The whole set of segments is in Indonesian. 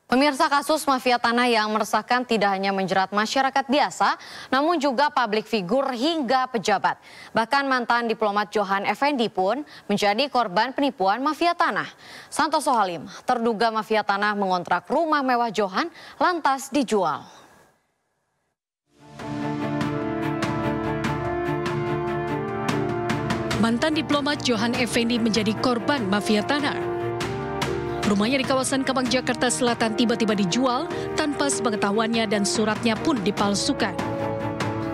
Pemirsa, kasus mafia tanah yang meresahkan tidak hanya menjerat masyarakat biasa, namun juga publik figur hingga pejabat. Bahkan mantan diplomat Johan Effendi pun menjadi korban penipuan mafia tanah. Santoso Halim, terduga mafia tanah mengontrak rumah mewah Johan, lantas dijual. Mantan diplomat Johan Effendi menjadi korban mafia tanah. Rumahnya di kawasan Kemang, Jakarta Selatan tiba-tiba dijual tanpa sepengetahuannya dan suratnya pun dipalsukan.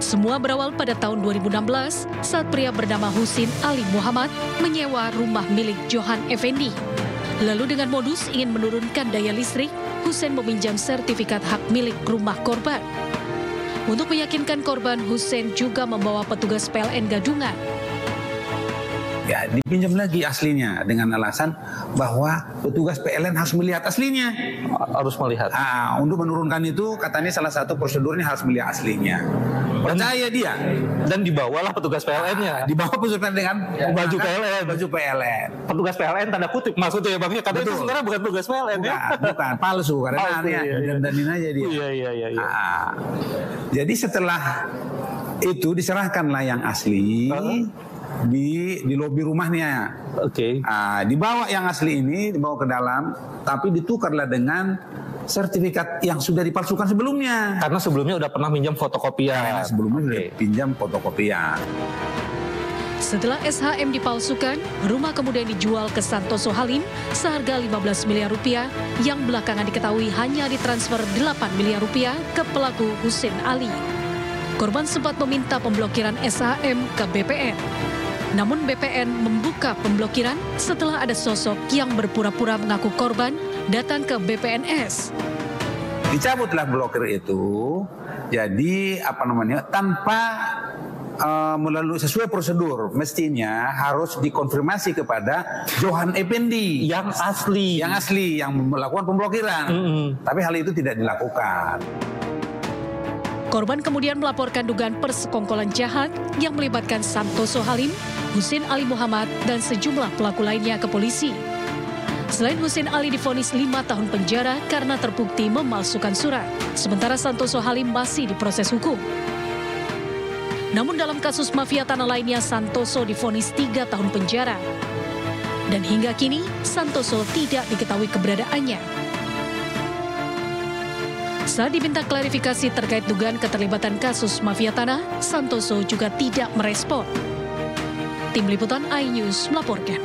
Semua berawal pada tahun 2016 saat pria bernama Husin Ali Muhammad menyewa rumah milik Johan Effendi. Lalu dengan modus ingin menurunkan daya listrik, Husin meminjam sertifikat hak milik rumah korban. Untuk meyakinkan korban, Husin juga membawa petugas PLN Gadungan. Ya, dipinjam lagi aslinya dengan alasan bahwa petugas PLN harus melihat aslinya. Harus melihat. Untuk menurunkan itu katanya salah satu prosedurnya harus melihat aslinya. Percaya dia. Dan dibawalah petugas PLN-nya. Dibawa petugas dengan baju PLN. Baju PLN. Petugas PLN tanda kutip maksudnya ya Bang. Karena itu sebenarnya bukan petugas PLN ya. Bukan, palsu karena dandanin aja dia. Iya. Jadi setelah itu diserahkanlah yang asli. Di lobi rumahnya. Oke. Dibawa yang asli ini, dibawa ke dalam, tapi ditukarlah dengan sertifikat yang sudah dipalsukan sebelumnya. Karena sebelumnya udah pernah minjam fotokopian. Sudah pinjam fotokopian. Setelah SHM dipalsukan, rumah kemudian dijual ke Santoso Halim seharga 15 miliar rupiah yang belakangan diketahui hanya ditransfer 8 miliar rupiah ke pelaku Husin Ali. Korban sempat meminta pemblokiran SHM ke BPN. Namun BPN membuka pemblokiran setelah ada sosok yang berpura-pura mengaku korban datang ke BPNS. Dicabutlah blokir itu, jadi tanpa melalui sesuai prosedur, mestinya harus dikonfirmasi kepada Johan Effendi yang asli, yang melakukan pemblokiran. Tapi hal itu tidak dilakukan. Korban kemudian melaporkan dugaan persekongkolan jahat yang melibatkan Santoso Halim, Husin Ali Muhammad, dan sejumlah pelaku lainnya ke polisi. Selain Husin Ali divonis 5 tahun penjara karena terbukti memalsukan surat, sementara Santoso Halim masih diproses hukum. Namun dalam kasus mafia tanah lainnya, Santoso divonis 3 tahun penjara. Dan hingga kini, Santoso tidak diketahui keberadaannya. Saat diminta klarifikasi terkait dugaan keterlibatan kasus mafia tanah, Santoso juga tidak merespon. Tim Liputan iNews melaporkan.